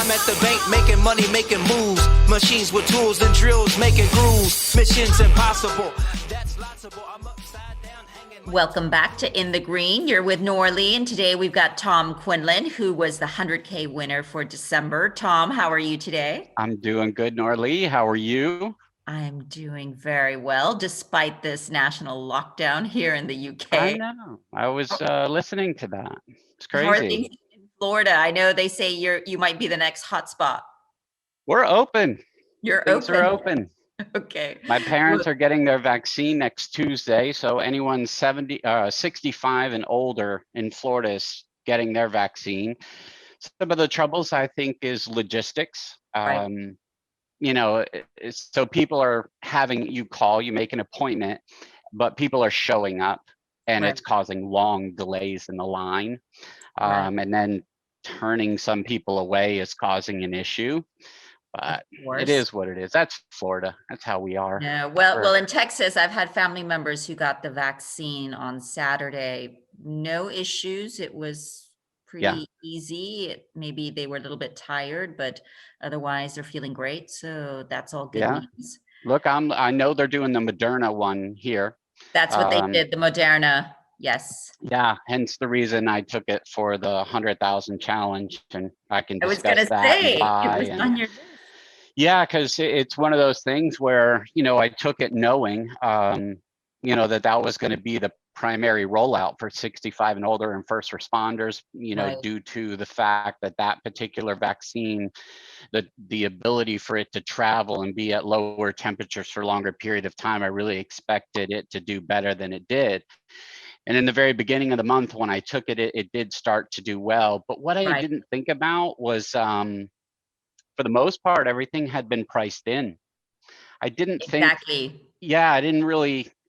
I'm at the bank making money, making moves. Machines with tools and drills, making grooves. Missions impossible. That's lotsable. I'm upside down hanging. Welcome back to In the Green. You're with Nora Lee, and today we've got Tom Quinlan, who was the 100K winner for December. Tom, how are you today? I'm doing good, Nora Lee. How are you? I'm doing very well, despite this national lockdown here in the UK. I know. I was listening to that. It's How are things crazy. in Florida? I know they say you might be the next hotspot. We're open. You're Things open. are open. Okay. My parents are getting their vaccine next Tuesday, so anyone 65 and older in Florida is getting their vaccine. Some of the troubles, I think, is logistics. Right. So people are having you call, you make an appointment, but people are showing up, and Right. it's causing long delays in the line. Right. And then turning some people away is causing an issue, but it is what it is. That's Florida. That's how we are. Yeah, well, in Texas, I've had family members who got the vaccine on Saturday. No issues. It was pretty easy. Maybe they were a little bit tired, but otherwise they're feeling great. So that's all good news. Look, I know they're doing the Moderna one here. That's what they did, the Moderna. Yes. Yeah, hence the reason I took it for the 100,000 challenge, and I can I was discuss gonna that say, and why. it was on your list. Yeah, because it's one of those things where, I took it knowing, that was going to be the primary rollout for 65 and older and first responders, Right. due to the fact that that particular vaccine, the ability for it to travel and be at lower temperatures for a longer period of time, I really expected it to do better than it did. And in the very beginning of the month when I took it, it did start to do well. But what I Right. didn't think about was, for the most part, everything had been priced in. I didn't think, Exactly.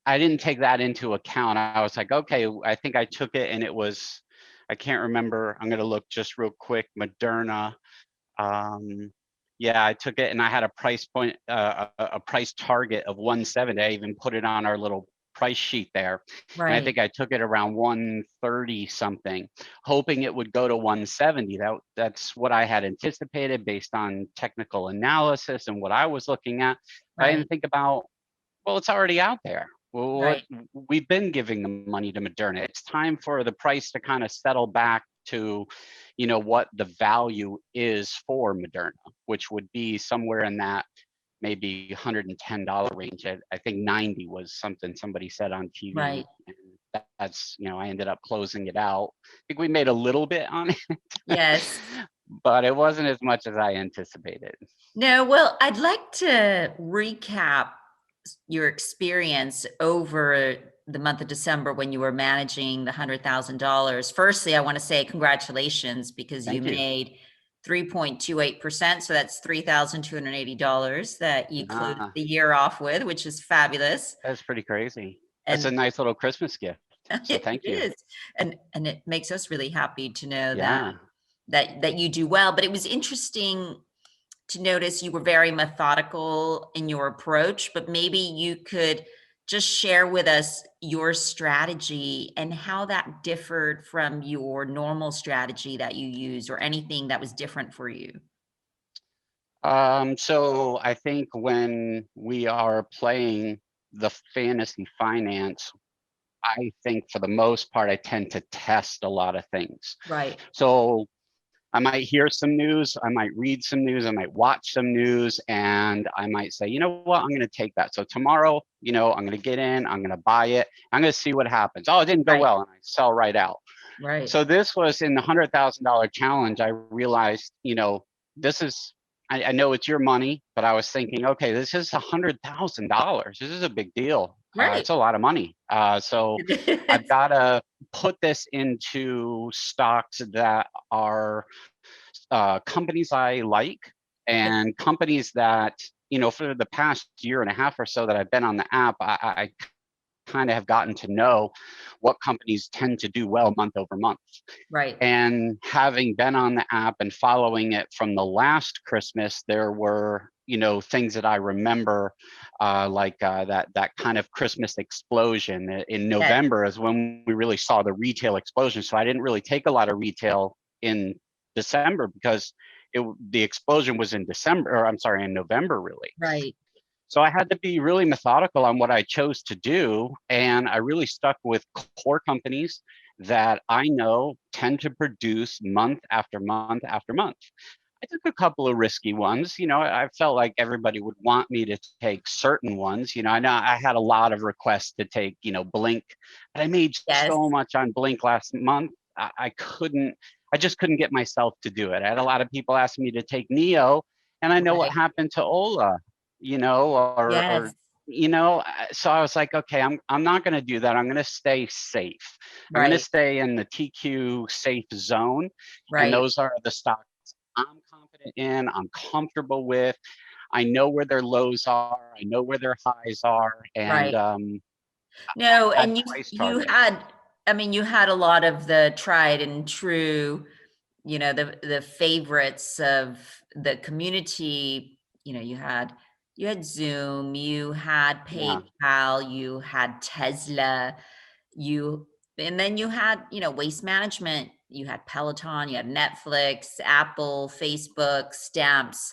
I didn't take that into account. I was like, okay, I think I took it and it was, I can't remember. I'm going to look just real quick. Moderna. I took it and I had a price point, a price target of 170. I even put it on our little price sheet there. And I think I took it around 130 something, hoping it would go to 170. That's what I had anticipated based on technical analysis and what I was looking at. I didn't think about, well, it's already out there. Well, we've been giving the money to Moderna. It's time for the price to kind of settle back to, what the value is for Moderna, which would be somewhere in that maybe $110 range. I think 90 was something somebody said on TV. Right. And that's, I ended up closing it out. I think we made a little bit on it. Yes. But it wasn't as much as I anticipated. No, well, I'd like to recap your experience over the month of December when you were managing the $100,000. Firstly, I want to say congratulations because you made 3.28%. So that's $3,280 that you closed the year off with, which is fabulous. That's pretty crazy. That's a nice little Christmas gift. So thank you. It is. And it makes us really happy to know that you do well. But it was interesting to notice you were very methodical in your approach, but maybe you could just share with us your strategy and how that differed from your normal strategy that you use, or anything that was different for you. So I think when we are playing the fantasy finance, I think for the most part, I tend to test a lot of things. Right. So I might hear some news, I might read some news, I might watch some news, and I might say, you know what, I'm going to take that. So tomorrow, I'm going to get in, I'm going to buy it, I'm going to see what happens. Oh, it didn't go well, and I sell right out. Right. So this was in the $100,000 challenge. I realized, this is, I know it's your money, but I was thinking, okay, this is $100,000. This is a big deal. Right. It's a lot of money. So I've got to put this into stocks that are companies I like, and companies that, for the past year and a half or so that I've been on the app, I kind of have gotten to know what companies tend to do well month over month. Right. And having been on the app and following it from the last Christmas, there were, things that I remember, like that kind of Christmas explosion in November is when we really saw the retail explosion. So I didn't really take a lot of retail in December because the explosion was in December, or I'm sorry, in November, really. Right. So I had to be really methodical on what I chose to do. And I really stuck with core companies that I know tend to produce month after month after month. I took a couple of risky ones. I felt like everybody would want me to take certain ones. I know I had a lot of requests to take, Blink, but I made Yes. so much on Blink last month. I just couldn't get myself to do it. I had a lot of people asking me to take Neo, and I know what happened to Ola, Yes. so I was like, okay, I'm not going to do that. I'm going to stay safe. I'm going to stay in the TQ safe zone. And those are the stocks I'm confident in, I'm comfortable with. I know where their lows are. I know where their highs are. And no, and you had a lot of the tried and true, the favorites of the community. You had Zoom, you had PayPal, you had Tesla, and then you had, Waste Management, you had Peloton, you had Netflix, Apple, Facebook, Stamps.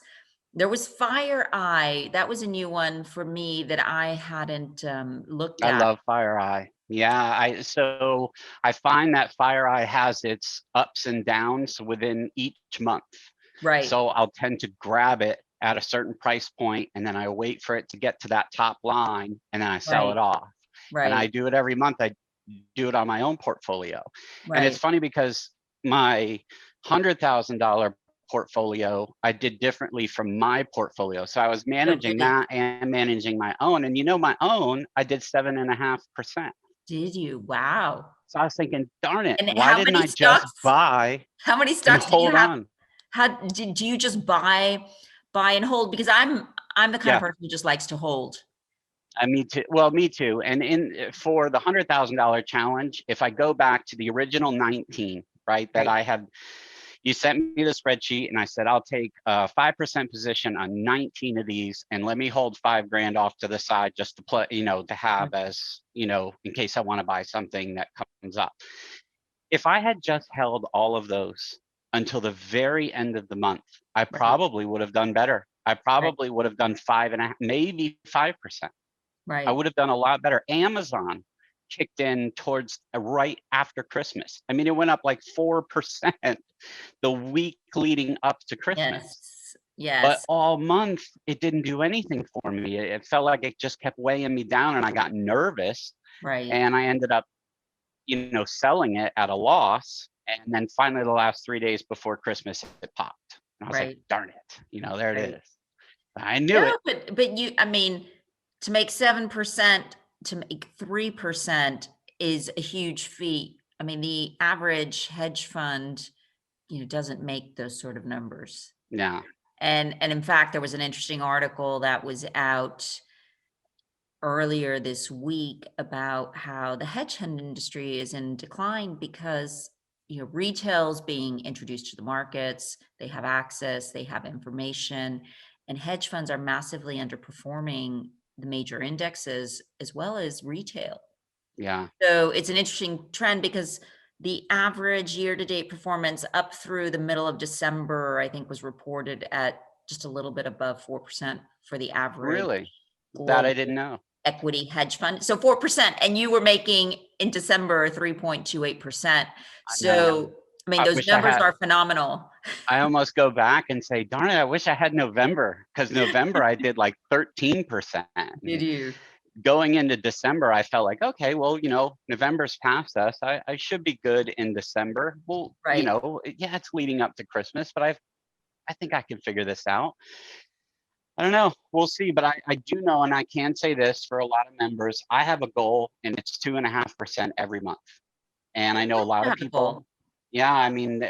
There was FireEye. That was a new one for me that I hadn't looked at. I love FireEye. Yeah, so I find that FireEye has its ups and downs within each month. Right. So I'll tend to grab it at a certain price point, and then I wait for it to get to that top line, and then I sell it off. And I do it every month. I do it on my own portfolio. And it's funny because my $100,000 portfolfolio, I did differently from my portfolio. So I was managing that and managing my own. And my own, I did 7.5%. Did you? Wow. So I was thinking, darn it, and why didn't I just buy? How many stocks did you have? Do you just buy and hold? Because I'm the kind of person who just likes to hold. Me too. Well, me too. And for the $100,000 challenge, if I go back to the original 19, that I had, you sent me the spreadsheet, and I said, I'll take a 5% position on 19 of these, and let me hold $5,000 off to the side just to play, to have as, in case I want to buy something that comes up. If I had just held all of those until the very end of the month, I probably would have done better. I probably would have done 5.5%, maybe 5%. I would have done a lot better. Amazon kicked in towards right after Christmas. I mean, it went up like 4% the week leading up to Christmas. Yes. But all month, it didn't do anything for me. It felt like it just kept weighing me down, and I got nervous. And I ended up, selling it at a loss. And then finally, the last 3 days before Christmas, it popped. And I was like, darn it. There it is. I knew it. But to make 7%, to make 3% is a huge feat. I mean, the average hedge fund, doesn't make those sort of numbers. Yeah. And in fact, there was an interesting article that was out earlier this week about how the hedge fund industry is in decline because, retail's being introduced to the markets, they have access, they have information, and hedge funds are massively underperforming the major indexes as well as retail. Yeah. So it's an interesting trend because the average year-to-date performance up through the middle of December, I think, was reported at just a little bit above 4% for the average. Really? That I didn't know. Equity hedge fund. So 4%, and you were making in December 3.28%. So I mean, those numbers are phenomenal. I almost go back and say, darn it, I wish I had November, because November I did like 13%. Did you? Going into December, I felt like, okay, well, November's past us. I should be good in December. Well, it's leading up to Christmas, but I think I can figure this out. I don't know. We'll see. But I do know, and I can say this for a lot of members, I have a goal, and it's 2.5% every month. And I know a lot of people. Yeah, I mean,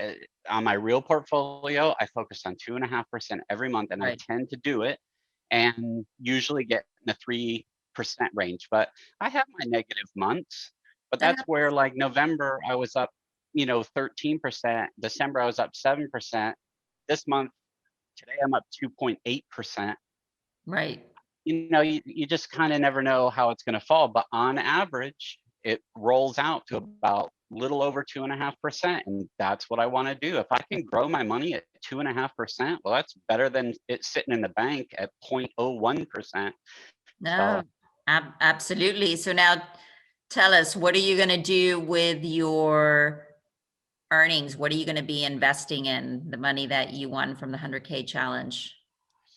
on my real portfolio, I focus on 2.5% every month, and I tend to do it and usually get in the 3% range. But I have my negative months, but that's where, like, November, I was up, 13%. December, I was up 7%. This month, today, I'm up 2.8%. Right. You just kind of never know how it's going to fall. But on average, it rolls out to about little over 2.5%. And that's what I want to do. If I can grow my money at 2.5%. Well, that's better than it sitting in the bank at 0.01%. No, absolutely. So now tell us, what are you going to do with your earnings? What are you going to be investing in, the money that you won from the 100K challenge?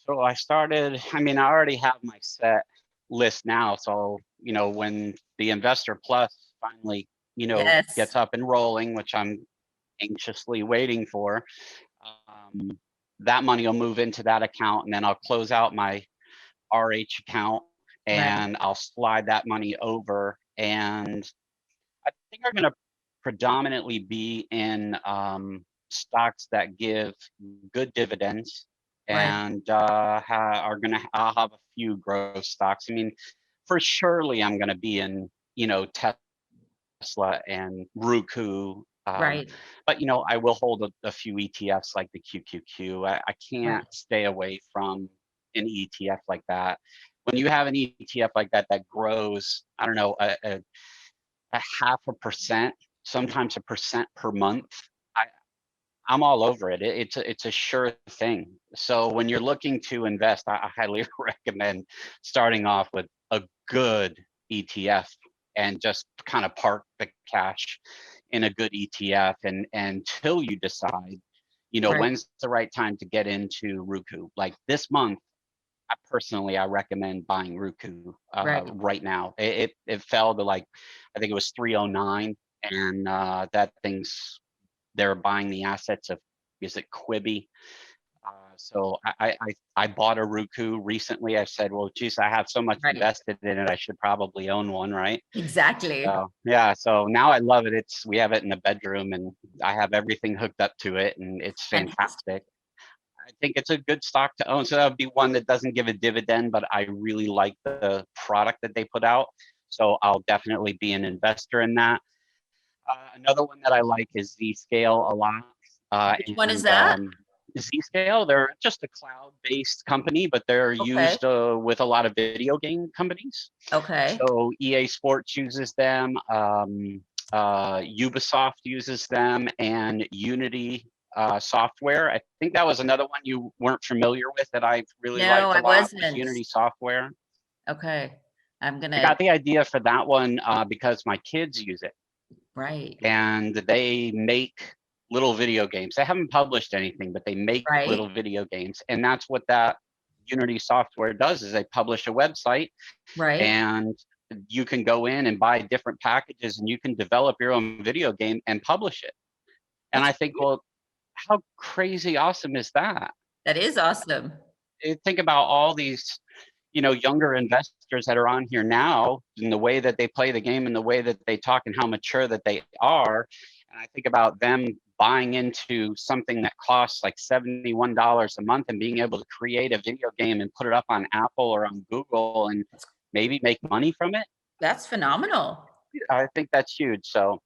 So I already have my set list now. So, when the Investor Plus finally, Yes. gets up and rolling, which I'm anxiously waiting for, that money will move into that account, and then I'll close out my RH account and I'll slide that money over. And I think I'm going to predominantly be in stocks that give good dividends, and I'll have a few growth stocks. For surely I'm going to be in, Tesla and Roku. But I will hold a few ETFs like the QQQ. I can't stay away from an ETF like that. When you have an ETF like that that grows, I don't know, a 0.5%, sometimes 1% per month, I'm all over it. It's a sure thing. So when you're looking to invest, I highly recommend starting off with a good ETF and just kind of park the cash in a good ETF, and until you decide, when's the right time to get into Roku. Like this month, I recommend buying Roku right now. It fell to, like, I think it was 309, and they're buying the assets of, is it Quibi? So I bought a Roku recently. I said, well, geez, I have so much invested in it, I should probably own one, right? Exactly. So, yeah. So now I love it. We have it in the bedroom, and I have everything hooked up to it, and it's fantastic. I think it's a good stock to own. So that would be one that doesn't give a dividend, but I really like the product that they put out. So I'll definitely be an investor in that. Another one that I like is Zscaler a lot. Which one is that? Zscaler, they're just a cloud-based company, but they're used with a lot of video game companies. Okay. So EA Sports uses them, Ubisoft uses them, and Unity software. I think that was another one you weren't familiar with that I really liked a lot. Wasn't. Unity software. Okay. I got the idea for that one because my kids use it. Right. And they make little video games. They haven't published anything, but they make little video games. And that's what that Unity software does, is they publish a website. And you can go in and buy different packages, and you can develop your own video game and publish it. And I think, well, how crazy awesome is that? That is awesome. Think about all these, younger investors that are on here now, and the way that they play the game and the way that they talk and how mature that they are. And I think about them buying into something that costs like $71 a month and being able to create a video game and put it up on Apple or on Google and maybe make money from it. That's phenomenal. I think that's huge. So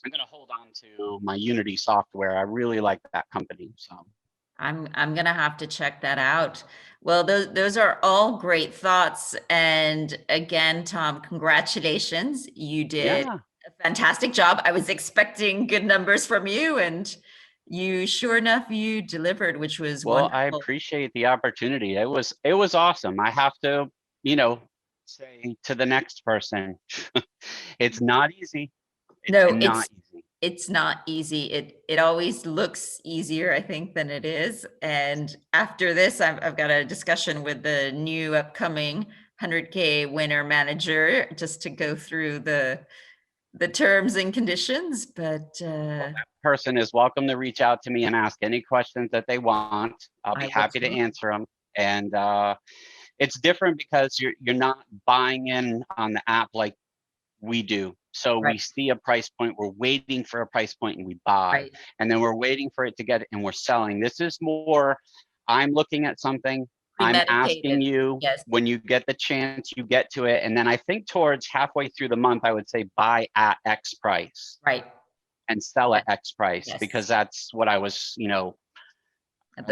I'm going to hold on to my Unity software. I really like that company. So I'm going to have to check that out. Well, those are all great thoughts. And again, Tom, congratulations. You did a fantastic job. I was expecting good numbers from you, and you, sure enough, you delivered, which was wonderful. I appreciate the opportunity. It was awesome. I have to, say to the next person, it's not easy. It's not easy. It always looks easier, I think, than it is. And after this, I've got a discussion with the new upcoming 100K winner manager just to go through the terms and conditions. But that person is welcome to reach out to me and ask any questions that they want. I'll be happy to answer them. And it's different because you're not buying in on the app like we do. So we see a price point, we're waiting for a price point, and we buy, and then we're waiting for it to get it, and we're selling. This is more, I'm looking at something, I'm asking you, when you get the chance, you get to it. And then I think towards halfway through the month, I would say buy at X price. And sell at X price, because that's what I was,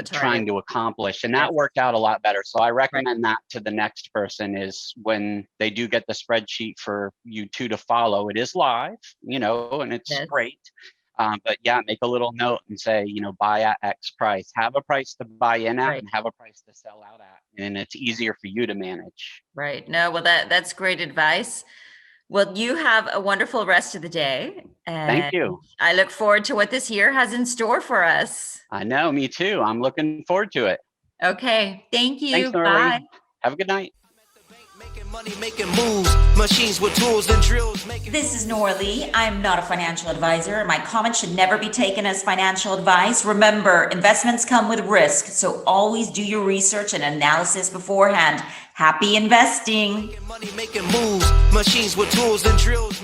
trying to accomplish. And that worked out a lot better. So I recommend that to the next person, is when they do get the spreadsheet for you two to follow, it is live, and it's great. But yeah, make a little note and say, buy at X price. Have a price to buy in at and have a price to sell out at. And it's easier for you to manage. Right. No, well, that's great advice. Well, you have a wonderful rest of the day. And thank you. I look forward to what this year has in store for us. I know, me too. I'm looking forward to it. Okay. Thank you. Thanks, Nora Lee. Bye. Have a good night. Money making moves, machines with tools and drills. This is Nora Lee. I'm not a financial advisor, and my comments should never be taken as financial advice. Remember, investments come with risk, so always do your research and analysis beforehand. Happy investing. Money making moves, machines with tools and drills.